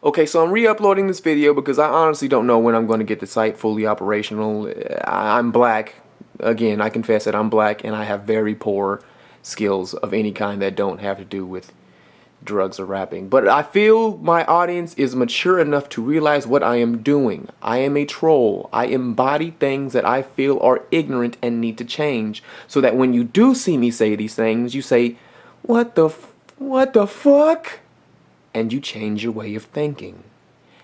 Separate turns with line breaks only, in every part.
Okay, so I'm re-uploading this video because I honestly don't know when I'm going to get the site fully operational. I'm black. Again, I confess that I'm black and I have very poor skills of any kind that don't have to do with drugs or rapping. But I feel my audience is mature enough to realize what I am doing. I am a troll. I embody things that I feel are ignorant and need to change, so that when you do see me say these things, you say, what the fuck? And you change your way of thinking.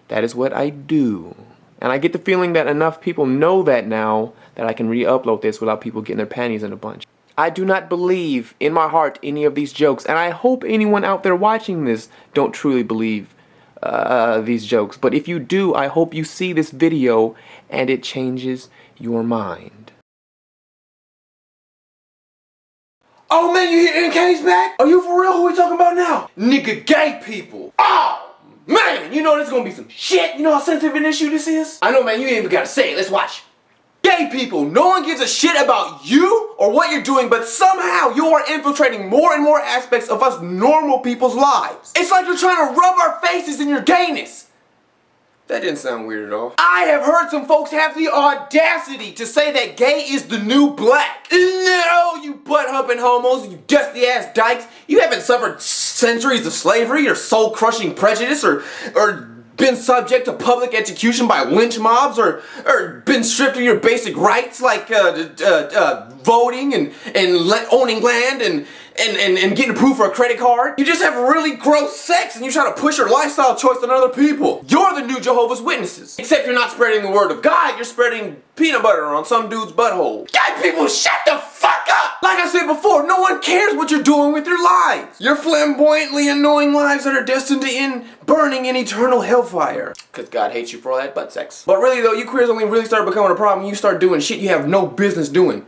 That is what I do. And I get the feeling that enough people know that now that I can re-upload this without people getting their panties in a bunch. I do not believe in my heart any of these jokes, and I hope anyone out there watching this don't truly believe these jokes. But if you do, I hope you see this video and it changes your mind.
Oh man, you hear NK's back? Are you for real? Who we talking about now? Nigga, gay people. Oh man, you know this is gonna be some shit. You know how sensitive an issue this is? I know, man, you ain't even gotta say it. Let's watch. Gay people, no one gives a shit about you or what you're doing, but somehow you are infiltrating more and more aspects of us normal people's lives. It's like you're trying to rub our faces in your gayness. That didn't sound weird at all. I have heard some folks have the audacity to say that gay is the new black. No, you butt-humping homos, you dusty-ass dykes. You haven't suffered centuries of slavery or soul-crushing prejudice or been subject to public execution by lynch mobs or been stripped of your basic rights like voting and owning land and getting approved for a credit card. You just have really gross sex and you try to push your lifestyle choice on other people. You're the new Jehovah's Witnesses. Except you're not spreading the word of God, you're spreading peanut butter on some dude's butthole. Gay people, shut the fuck up! Like I said before, no one cares what you're doing with your lives. Your flamboyantly annoying lives that are destined to end burning in eternal hellfire. Cause God hates you for all that butt sex. But really though, you queers only really start becoming a problem when you start doing shit you have no business doing.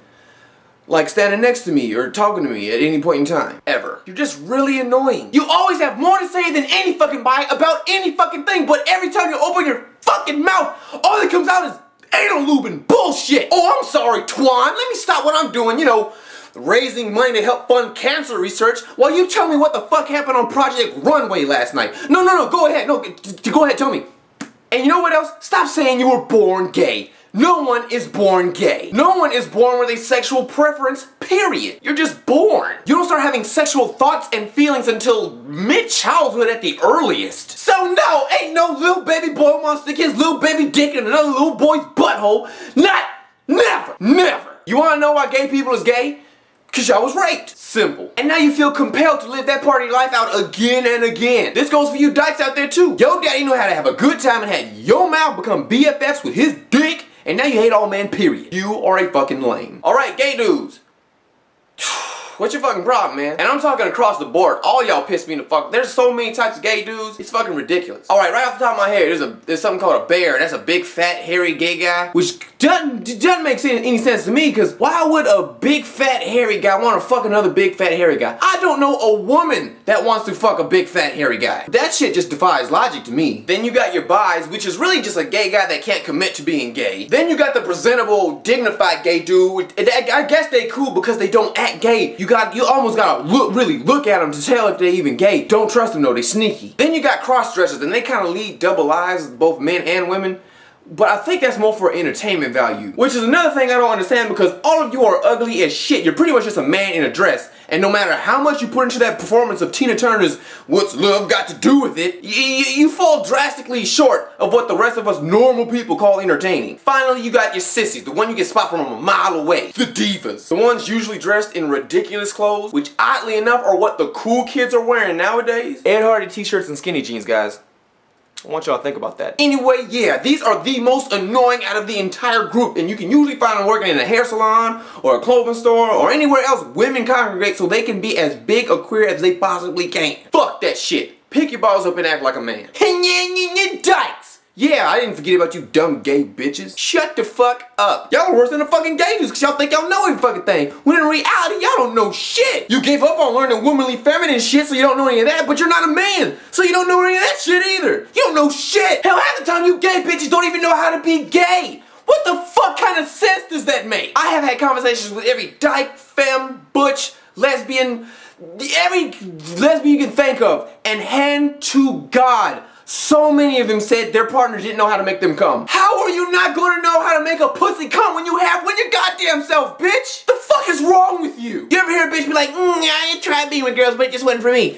Like standing next to me or talking to me at any point in time. Ever. You're just really annoying. You always have more to say than any fucking body about any fucking thing, but every time you open your fucking mouth, all that comes out is anal lube and bullshit. Oh, I'm sorry, Twan. Let me stop what I'm doing, you know, raising money to help fund cancer research while you tell me what the fuck happened on Project Runway last night. No, go ahead. No, go ahead, tell me. And you know what else? Stop saying you were born gay. No one is born gay. No one is born with a sexual preference, period. You're just born. You don't start having sexual thoughts and feelings until mid-childhood at the earliest. So no, ain't no little baby boy wants to stick his little baby dick in another little boy's butthole. Never. You wanna know why gay people is gay? Cause y'all was raped. Simple. And now you feel compelled to live that part of your life out again and again. This goes for you dykes out there too. Your daddy knew how to have a good time and had your mouth become BFFs with his dick. And now you hate all men, period. You are a fucking lame. Alright, gay dudes. What's your fucking problem, man? And I'm talking across the board. All y'all piss me the fuck. There's so many types of gay dudes. It's fucking ridiculous. Alright, right off the top of my head, there's something called a bear. That's a big, fat, hairy gay guy. Which doesn't make any sense to me, because why would a big, fat, hairy guy want to fuck another big, fat, hairy guy? I don't know a woman that wants to fuck a big, fat, hairy guy. That shit just defies logic to me. Then you got your bis, which is really just a gay guy that can't commit to being gay. Then you got the presentable, dignified gay dude. I guess they cool because they don't act gay. You almost gotta really look at them to tell if they're even gay. Don't trust them though, they sneaky. Then you got cross-dressers, and they kind of lead double lives, both men and women. But I think that's more for entertainment value. Which is another thing I don't understand, because all of you are ugly as shit. You're pretty much just a man in a dress. And no matter how much you put into that performance of Tina Turner's What's Love Got to Do With It, you fall drastically short of what the rest of us normal people call entertaining. Finally, you got your sissies, the one you can spot from a mile away. The divas. The ones usually dressed in ridiculous clothes, which oddly enough are what the cool kids are wearing nowadays. Ed Hardy t-shirts and skinny jeans, guys. I want y'all to think about that. Anyway, yeah, these are the most annoying out of the entire group, and you can usually find them working in a hair salon or a clothing store or anywhere else women congregate so they can be as big a queer as they possibly can. Fuck that shit. Pick your balls up and act like a man. Dykes! Yeah, I didn't forget about you dumb gay bitches. Shut the fuck up. Y'all are worse than the fucking gay dudes because y'all think y'all know every fucking thing. When in reality, y'all don't know shit. You gave up on learning womanly feminine shit so you don't know any of that, but you're not a man. So you don't know any of that shit either. You don't know shit. Hell, half the time you gay bitches don't even know how to be gay. What the fuck kind of sense does that make? I have had conversations with every dyke, femme, butch, lesbian, every lesbian you can think of, and hand to God, So many of them said their partners didn't know how to make them come. How are you not gonna know how to make a pussy come when you have one your goddamn self, bitch? The fuck is wrong with you? You ever hear a bitch be like, I tried being with girls, but it just wasn't for me?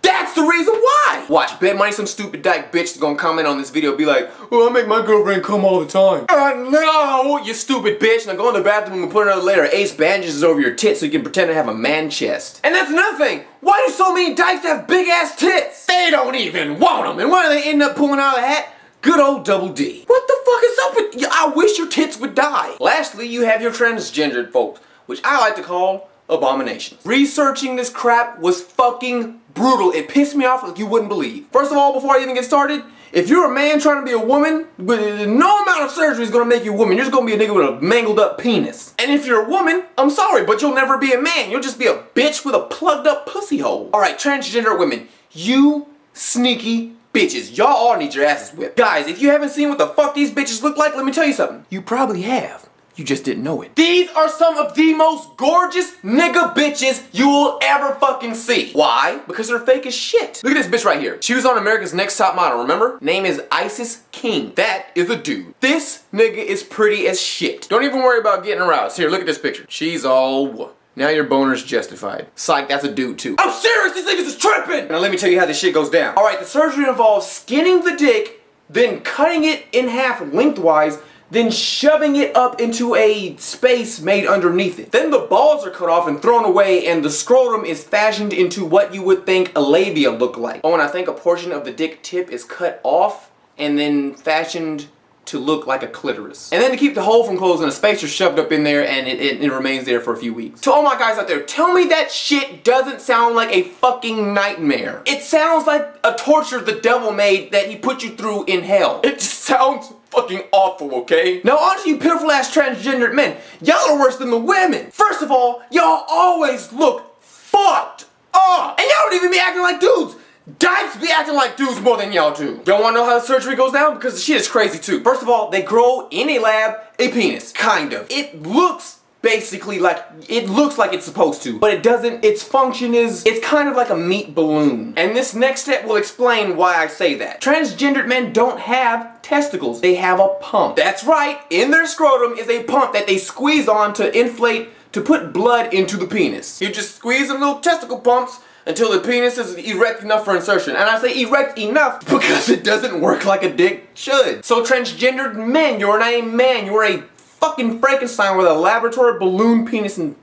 That's the reason why! Watch, bet money some stupid dyke bitch is gonna comment on this video be like, oh, I make my girlfriend come all the time. No, you stupid bitch. Now go in the bathroom and put another layer of ace bandages over your tits so you can pretend to have a man chest. And that's another thing. Why do so many dykes have big ass tits? They don't even want them. And why do they end up pulling out of the hat? Good old double D. What the fuck is up with you? I wish your tits would die. Lastly, you have your transgendered folks, which I like to call abominations. Researching this crap was fucking brutal. It pissed me off like you wouldn't believe. First of all, before I even get started, if you're a man trying to be a woman, no amount of surgery is gonna make you a woman. You're just gonna be a nigga with a mangled up penis. And if you're a woman, I'm sorry, but you'll never be a man. You'll just be a bitch with a plugged up pussy hole. Alright, transgender women, you sneaky bitches. Y'all all need your asses whipped. Guys, if you haven't seen what the fuck these bitches look like, let me tell you something. You probably have. You just didn't know it. These are some of the most gorgeous nigga bitches you will ever fucking see. Why? Because they're fake as shit. Look at this bitch right here. She was on America's Next Top Model, remember? Name is Isis King. That is a dude. This nigga is pretty as shit. Don't even worry about getting aroused. Here, look at this picture. She's all... Now your boner's justified. Psych, that's a dude too. I'm serious, these niggas is tripping! Now let me tell you how this shit goes down. Alright, the surgery involves skinning the dick, then cutting it in half lengthwise, then shoving it up into a space made underneath it. Then the balls are cut off and thrown away, and the scrotum is fashioned into what you would think a labia looked like. Oh, and I think a portion of the dick tip is cut off and then fashioned to look like a clitoris. And then to keep the hole from closing, a spacer shoved up in there, and it remains there for a few weeks. To all my guys out there, tell me that shit doesn't sound like a fucking nightmare. It sounds like a torture the devil made that he put you through in hell. It just sounds fucking awful, okay? Now on to you pitiful ass transgendered men. Y'all are worse than the women. First of all, y'all always look fucked up. And y'all don't even be acting like dudes. Dykes be acting like dudes more than y'all do. Y'all wanna know how the surgery goes down? Because the shit is crazy too. First of all, they grow in a lab a penis. Kind of. It looks basically like, it's supposed to, but it doesn't. Its function is, it's kind of like a meat balloon. And this next step will explain why I say that. Transgendered men don't have testicles. They have a pump. That's right. In their scrotum is a pump that they squeeze on to inflate, to put blood into the penis. You just squeeze them little testicle pumps until the penis is erect enough for insertion. And I say erect enough because it doesn't work like a dick should. So transgendered men, you're not a man, you're a fucking Frankenstein with a laboratory balloon penis and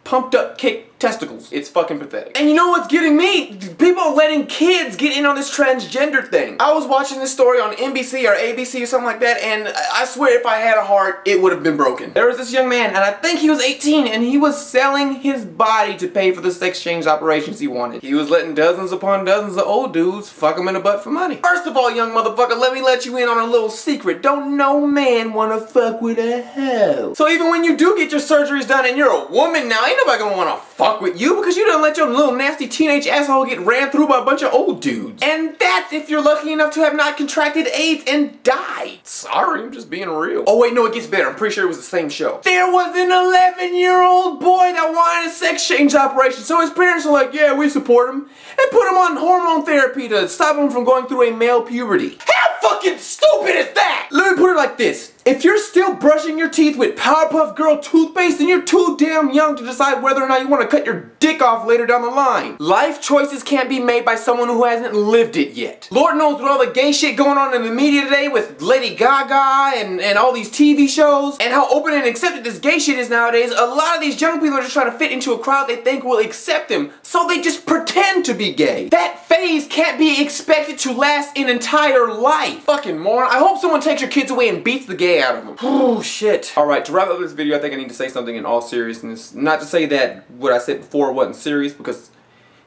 pumped up kick testicles. It's fucking pathetic. And you know what's getting me? People are letting kids get in on this transgender thing. I was watching this story on NBC or ABC or something like that, and I swear if I had a heart, it would have been broken. There was this young man, and I think he was 18, and he was selling his body to pay for the sex change operations he wanted. He was letting dozens upon dozens of old dudes fuck him in the butt for money. First of all, young motherfucker, let me let you in on a little secret. Don't no man wanna fuck with a hoe. So even when you do get your surgeries done and you're a woman now, ain't nobody gonna wanna fuck with you because you done let your little nasty teenage asshole get ran through by a bunch of old dudes. And that's if you're lucky enough to have not contracted AIDS and died. Sorry, I'm just being real. Oh wait, no, it gets better. I'm pretty sure it was the same show. There was an 11-year-old boy that wanted a sex change operation, so his parents were like, yeah, we support him, and put him on hormone therapy to stop him from going through a male puberty. How fucking stupid is that? Let me put it like this. If you're still brushing your teeth with Powerpuff Girl toothpaste, then you're too damn young to decide whether or not you want to cut your dick off later down the line. Life choices can't be made by someone who hasn't lived it yet. Lord knows with all the gay shit going on in the media today with Lady Gaga and all these TV shows, and how open and accepted this gay shit is nowadays, a lot of these young people are just trying to fit into a crowd they think will accept them, so they just pretend to be gay. That phase can't be expected to last an entire life. Fucking moron. I hope someone takes your kids away and beats the gay out of them. Oh shit. Alright, to wrap up this video, I think I need to say something in all seriousness. Not to say that what I said before wasn't serious, because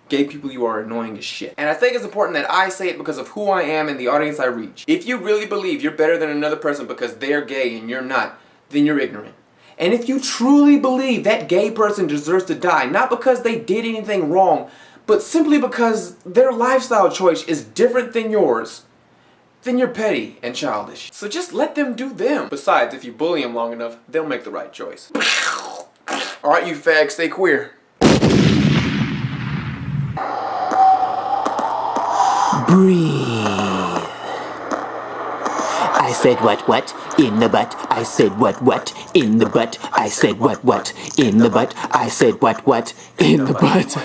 gay people, you are annoying as shit. And I think it's important that I say it because of who I am and the audience I reach. If you really believe you're better than another person because they're gay and you're not, then you're ignorant. And if you truly believe that gay person deserves to die, not because they did anything wrong, but simply because their lifestyle choice is different than yours, then you're petty and childish. So just let them do them. Besides, if you bully them long enough, they'll make the right choice. Alright, you fags, stay queer. Breathe.
I said what in the butt. I said what in the butt. I said what in the butt. I said what in the butt.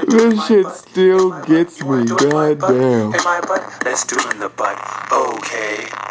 This shit still gets me. Goddamn.
Let's do it in the butt. Okay.